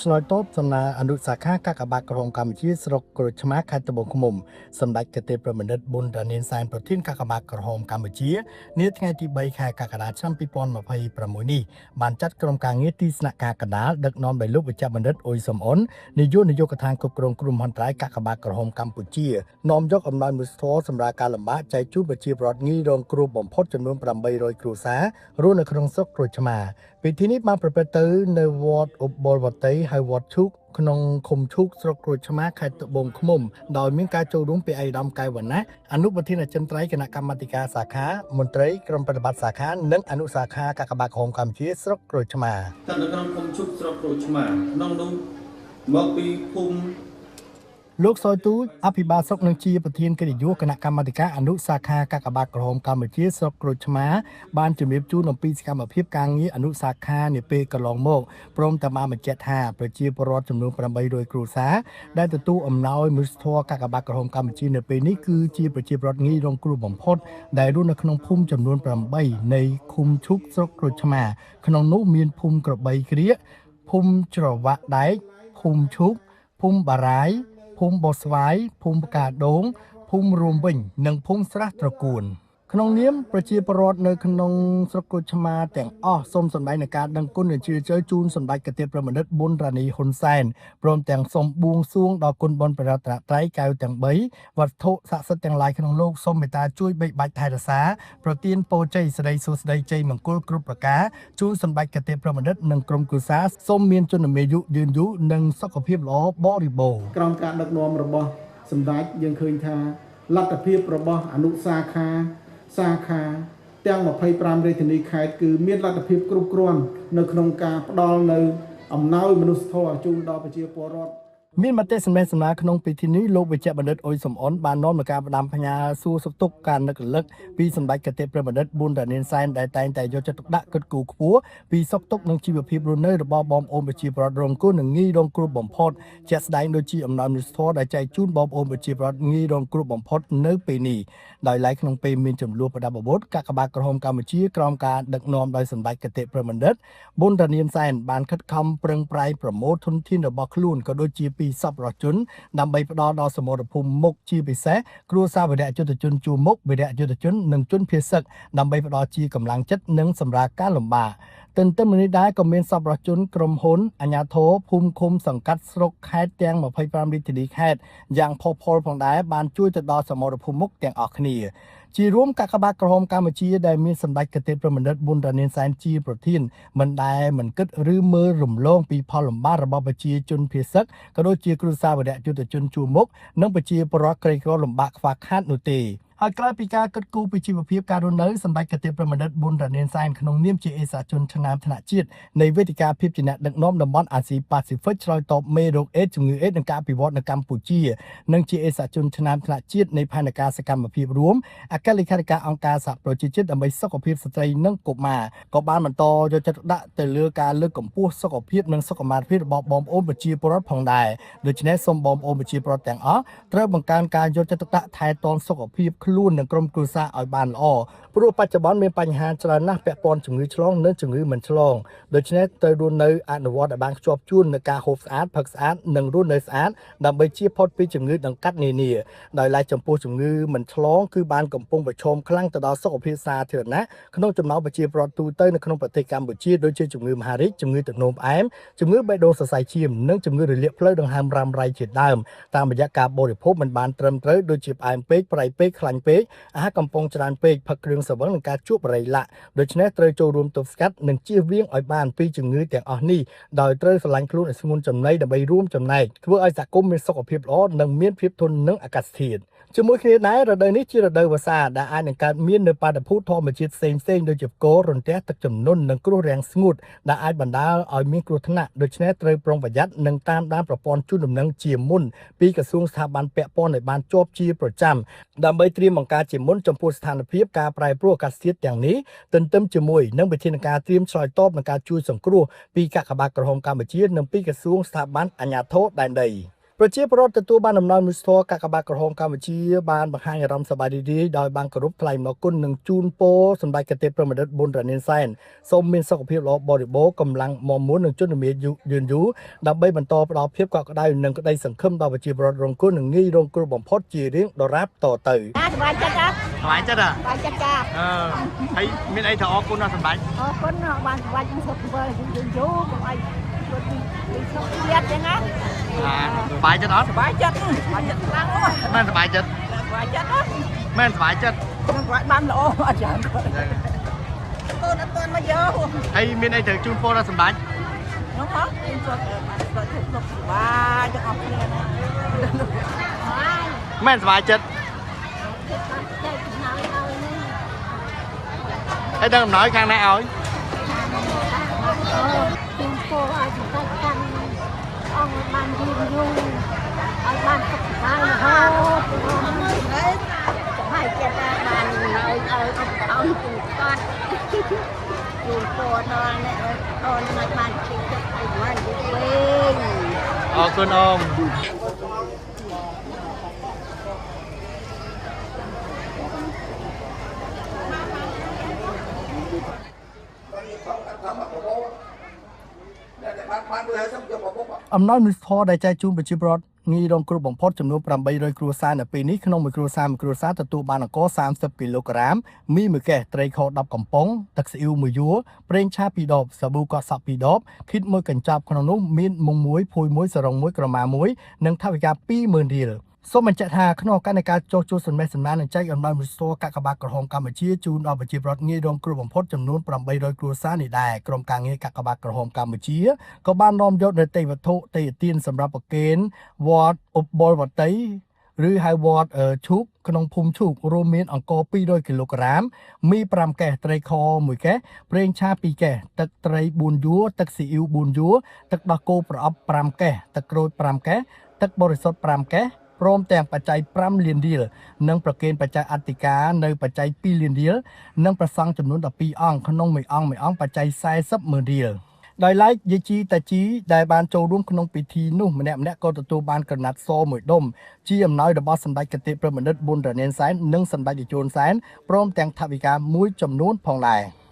ឆ្លើយតបសំណើអនុសាខាកាកបាទក្រុងកម្ពុជាស្រុកក្រូចឆ្មាខេត្តត្បូងឃ្មុំសម្ដេចគតិប្រមុខប៊ុនដានីនសែនប្រធានកាកបាទក្រហមកម្ពុជានាថ្ងៃទី3ខែកក្កដាឆ្នាំ2026នេះបានចាត់ក្រុមការងារទីស្នាក់ការកណ្ដាលដឹកនាំដោយលោកវិជ្ជបណ្ឌិតអ៊ុយសំអននាយកដ្ឋានគ្រប់គ្រងគ្រោះមហន្តរាយកាកបាទក្រហមកម្ពុជានាំយកអំណោយមនុស្សធម៌សម្រាប់ការលំបាកចែកជូនប្រជាពលរដ្ឋងាយរងគ្រោះបំផុតចំនួន800គ្រួសាររស់នៅក្នុងស្រុកក្រូចឆ្មាពិធីនេះបានប្រព្រឹត្តទៅនៅវត្តឧបលវតីហើយវត្តឈូកក្នុងឃុំឈូកស្រុកក្រូចឆ្មាខេត្តត្បូងឃ្មុំដោយមានការចូលរួមពីឯកឧត្តមកែវវណ្ណៈអនុប្រធានអចិន្ត្រៃយ៍គណៈកម្មាធិការសាខាមន្ត្រីក្រុមប្រតិបត្តិសាខានិងអនុសាខាកាកបាទក្រហមកម្ពុជាស្រុកក្រូចឆ្មាតាមនៅក្នុងឃុំឈូកស្រុកក្រូចឆ្មាក្នុងនោះមកពីភូមិលោកសយទូចអភិបាលស្រុកនឹងជាប្រធានកិត្តិយសគណៈកម្មាធិការអនុសាខាកាកបាទក្រហមកម្ពុជាស្រុកក្រូចឆ្មាបានជំរាបជូនអំពីសកម្មភាពការងារអនុសាខានាពេលកន្លងមកព្រមទាំងបានបញ្ជាក់ថាប្រជាពលរដ្ឋចំនួន800គ្រួសារដែលទទួលអំណោយមនុស្សធម៌កាកបាទក្រហមកម្ពុជានៅពេលនេះគឺជាប្រជាពលរដ្ឋងាយរងគ្រោះបំផុតដែលរស់នៅក្នុងភូមិចំនួន8នៃឃុំឈូកស្រុកក្រូចឆ្មាក្នុងនោះមានភូមិក្របីក្រៀកភូមិច្រវាក់ដែកភូមិឈូកភូមិបារាយភូមិបោះស្វាយភូមិផ្កាដូងភូមិរួមវិញនិងភូមិស្រះត្រកួនក្នុងនាមប្រជាពលរដ្ឋនៅក្នុងស្រុកក្រូចឆ្មាទាំងអស់សូមសម្ដែងនឹងការដឹងគុណនិងជឿជឿជូនសម្ដេចគតិប្រមុខប៊ុនរ៉ានីហ៊ុនសែនព្រមទាំងសូមបួងសួងដល់គុណបុណ្យប្ររតនត្រ័យកែវទាំង3វត្ថុស័ក្តិសិទ្ធិទាំងឡាយក្នុងលោកសូមមេត្តាជួយបីបាច់ថែរក្សាប្រទានពរជ័យសិរីសួស្តីជ័យមង្គលគ្រប់ប្រការជូនសម្ដេចគតិប្រមុខនិងក្រុមគ្រួសារសូមមានជន្មាយុយឺនយូរនិងសុខភាពល្អបរិបូរណ៍ក្រោមការដឹកនាំរបស់សម្ដេចយើងឃើញថាលទ្ធភាពរបស់អនុសាខាទាំង25រាជធានីខេត្តគឺមានលទ្ធភាពគ្រប់គ្រាន់នៅក្នុងការផ្ដល់នៅអំណោយមនុស្សធម៌ជូនដល់ប្រជាពលរដ្ឋមានមតិសម្ដែងសម្ដារក្នុងពិធីនេះលោកវិជ្ជបណ្ឌិតអ៊ុយសំអនបាននាំមកការផ្ដាំផ្ញើសួរសុខទុក្ខការនឹករលឹកពីសម្ដេចគតិប្រមុខប៊ុនរ៉ានីនសែនដែលតែងតែយកចិត្តទុកដាក់គិតគូរខ្ពស់ពីសុខទុក្ខនិងជីវភាពរស់នៅរបស់បងប្អូនប្រជាពលរដ្ឋរងគ្រោះនិងងាយរងគ្រោះបំផុតជាក់ស្ដែងដូចជាអំណោយមនុស្សធម៌ដែលចែកជូនបងប្អូនប្រជាពលរដ្ឋងាយរងគ្រោះបំផុតនៅពេលនេះដោយឡែកក្នុងពេលមានចំនួនប្រដាប់អាវុធកាកបាទក្រហមកម្ពុជាក្រោមការដឹកនាំដោយសម្ដេចគតិប្រមុខប៊ុនរ៉ានីនសែនបានខិតខំប្រឹងប្រែងប្រមូលធនធានរបស់ខ្លួនក៏ដូចជាពីសប្បុរសជនដើម្បីផ្ដល់ដល់សមរភូមិមុខជាពិសេសគ្រួសារវីរៈយុទ្ធជនជួរមុខវីរៈយុទ្ធជននិងជនភៀសសឹកដើម្បីផ្ដល់ជាកម្លាំងចិត្តនិងសម្រាប់ការលំបាកទន្ទឹមនេះដែរក៏មានសប្បុរសជនក្រុមហ៊ុនអាជ្ញាធរភូមិឃុំសង្កាត់ស្រុកខេត្តទាំង25រាជធានីខេត្តយ៉ាងផុសផុលផងដែរបានជួយទៅដល់សមរភូមិមុខទាំងអស់គ្នាជារួមកាកបាទក្រហមកម្ពុជាដែលមានសម្ដេចគតិប្រមុខប៊ុនរ៉ានីនសែនជាប្រធានមិនគិតឬមើលរំលងពីផលលំបាករបស់ប្រជាជនភៀសសឹកក៏ដូចជាគ្រួសារវីរៈយុទ្ធជនជួរមុខនិងប្រជាពលរដ្ឋក្រីក្រលំបាកខ្វះខាតនោះទេហើយក្រៅពីការគិតគូរពីជីវភាពការរស់នៅសម្ដេចគតិប្រមុខប៊ុនរ៉ានីនសែនក្នុងនាមជាអេសាជនឆ្នើមថ្នាក់ជាតិនៃវេទិកាភាពជាអ្នកដឹកនាំតំបន់អាស៊ីប៉ាស៊ីហ្វិកឆ្លើយតបមេរោគអេដជំងឺអេដនិងការអភិវឌ្ឍនៅកម្ពុជានិងជាអេសាជនឆ្នើមថ្នាក់ជាតិនៃផែនការសកម្មភាពរួមអគ្គលេខាធិការអង្គការសហប្រជាជាតិដើម្បីសុខភាពស្ត្រីនិងកុមារក៏បានបន្តយកចិត្តទុកដាក់ទៅលើការលើកកម្ពស់សុខភាពនិងសុខុមាលភាពរបស់បងប្អូនប្រជាពលរដ្ឋផងដែរដូច្នេះសូមបងប្អូនប្រជាពលរដ្ឋទាំងអស់ត្រូវបង្កើនការយកចិត្តទុកដាក់ថែទាំសុខភាពខ្លួននិងក្រុមគ្រួសារឲ្យបានល្អព្រោះបច្ចុប្បន្នមានបញ្ហាច្រើនណាស់ពាក់ព័ន្ធជំងឺឆ្លងនិងជំងឺមិនឆ្លងដូច្នេះត្រូវរស់នៅអនុវត្តឲ្យបានខ្ជាប់ខ្ជួននៅការហូបស្អាតផឹកស្អាតនិងរស់នៅស្អាតដើម្បីជៀសផុតពីជំងឺដង្កាត់នានាដោយឡែកចំពោះជំងឺមិនឆ្លងគឺបានកំពុងប្រឈមខ្លាំងទៅដល់សុខភាពសាធារណៈក្នុងចំណោមប្រជាពលរដ្ឋទូទៅនៅក្នុងប្រទេសកម្ពុជាដូចជាជំងឺមហារីកជំងឺទឹកនោមផ្អែមជំងឺបេះដូងសរសៃឈាមនិងជំងឺរលាកភ្លើដង្ហើមរ៉ាំរ៉ៃជាដើមតាមរយៈការបរិភោគមិនបានត្រឹមត្រូវដូចជាផ្អែមពេកប្រៃពេកខ្លាញ់ពេកអាហារកំពុងច្រើនពេកផឹកគ្រឿងស្រវឹងនិងការជួបបរិយាលាក់ដូច្នេះត្រូវចូលរួមទប់ស្កាត់និងជៀសវាងឲ្យបានពីជំងឺទាំងអស់នេះដោយត្រូវស្រឡាញ់ខ្លួនឲ្យស្ងួនចំណីដើម្បីរួមចំណែកធ្វើឲ្យសហគមន៍មានសុខភាពល្អនិងមានភាពធន់នឹងអាកាសធាតុជាមួយគ្នាដែររដូវនេះជារដូវវស្សាដែលអាចនឹងកើតមាននៅបាតុភូតធម្មជាតិផ្សេងៗដូចជាផ្គររន្ទះទឹកជំនន់និងគ្រោះរាំងស្ងួតដែលអាចបណ្ដាលឲ្យមានគ្រោះថ្នាក់ដូច្នេះត្រូវប្រុងប្រយ័ត្ននិងតាមដានប្រព័ន្ធជូនដំណឹងជាមុនពីក្រសួងស្ថាប័នពាក់ព័ន្ធឲ្យបានជាប់ជាប្រចាំដើម្បីត្រៀមបង្ការជាមុនចំពោះស្ថានភាពការប្រែប្រួលអាកាសធាតុទាំងនេះទន្ទឹមជាមួយនឹងវិធានការត្រៀមឆ្លើយតបនឹងការជួយសង្គ្រោះពីកាកបាទក្រហមកម្ពុជានិងពីក្រសួងស្ថាប័នអាជ្ញាធរដែនដី ប្រជាពលរដ្ឋទទួលបានដំណើរមួយស្ទរកាកបាទក្រហមកម្ពុជាបានបង្ហាញអារម្មណ៍សប្បាយរីករាយដោយបានគោរពថ្លែងអំណរគុណនិងជូនពរសម្ដេចកតេប្រមត្តប៊ុនរ៉ានីនសែនសូមមានសុខភាពល្អបរិបូរណ៍កម្លាំងមាំមួននិងជនមានយឺនយូរដើម្បីបន្តផ្ដល់ភាពកក់ក្ដៅនិងក្តីសង្ឃឹមដល់ប្រជាពលរដ្ឋរងគ្រោះនិងងាយរងគ្រោះបំផុតជារៀងដរាបតទៅ សប្បាយចិត្តណាស់ สบายចិត្តហ៎ សប្បាយចិត្តចា ហើយមានអីទៅអរគុណដល់សម្ដេច អរគុណបានសប្បាយសុខភាពយូរយូរកុំឲ្យគាត់ពីសុខភាពចឹងណា សบายចិត្តអត់ សប្បាយចិត្តខ្លាំងណាស់ មែនសบายចិត្ត សប្បាយចិត្តណាស់ មែនសบายចិត្ត ខ្ញុំបានល្អអត់យ៉ាងគាត់អត់ទាន់មកយក ហើយមានអីត្រូវជូនពរដល់សម្ដេច ខ្ញុំហ៎ខ្ញុំគាត់គាត់សុខសប្បាយទាំងអស់គ្នាណាហើយ មែនសบายចិត្ត ចែកចំណាយឲ្យនេះ ហើយដឹងអំណោយខាងណាឲ្យ ពីពូឲ្យសម្ដេចកាន់អង្គបានយូរយូរឲ្យបានសុខសប្បាយរហូតហើយហើយចិត្តបានឲ្យពីគាត់យូរពូដល់អ្នកអូនមិនបានជិះចិត្តឲ្យបានយូរវិញ អរគុណអូម អំណោយមនុស្សធម៌ដែលចែកជូនប្រជាពលរដ្ឋងាយរងគ្រោះបំផុតចំនួន800គ្រួសារនៅពេលនេះក្នុងមួយគ្រួសារទទួលបានអង្ករ30គីឡូក្រាមមី1កេសត្រីខ10កំប៉ុងទឹកស៊ីអ៊ីវ1យួរប្រេងឆា2ដបសាប៊ូកក់សក់2ដបឃីត1កញ្ចប់ក្នុងនោះមានមុង1ភួយ1សរង1ក្រមា1និងថវិកា 20000 រៀលសូមបញ្ជាក់ថាក្នុងការនៃការចុះជួសសម្ដែងសម្ដាននិងចែកអំណោយមនុស្សធម៌កាកបាទក្រហមកម្ពុជាជូនដល់ប្រជាពលរដ្ឋងាយរងគ្រោះបំផុតចំនួន800គ្រួសារនេះដែរក្រុមការងារកាកបាទក្រហមកម្ពុជាក៏បាននាំយកនៅទេយ្យវត្ថុទេយ្យទានសម្រាប់ប្រគេនវត្តឧបលវតីឬហៅវត្តឈូកក្នុងភូមិឈូករួមមានអង្ករ200គីឡូក្រាមមី5កេសត្រីខ1កេសប្រេងឆា2កេសទឹកត្រី4យួរទឹកស៊ីអ៊ីវ4យួរទឹកដោះគោប្រអប់5កេសទឹកក្រូច5កេសទឹកបរិសុទ្ធ5កេសព្រមទាំងបច្ច័យ5លានរៀលនិងប្រគេនបច្ច័យអធិការនៅបច្ច័យ2លានរៀលនិងប្រសង់ចំនួន12អង្គក្នុងមួយអង្គបច្ច័យ400,000 រៀលដោយឡែកយាយជីតាជីដែលបានចូលរួមក្នុងពិធីនោះម្នាក់ក៏ទទួលបានក្រណាត់សមួយដុំជាអំណោយរបស់សម្ដេចកតេប្រមត្តប៊ុនរ៉ានីនសែននិងសម្ដេចតេជោនសែនព្រមទាំងថវិកាមួយចំនួនផងដែរ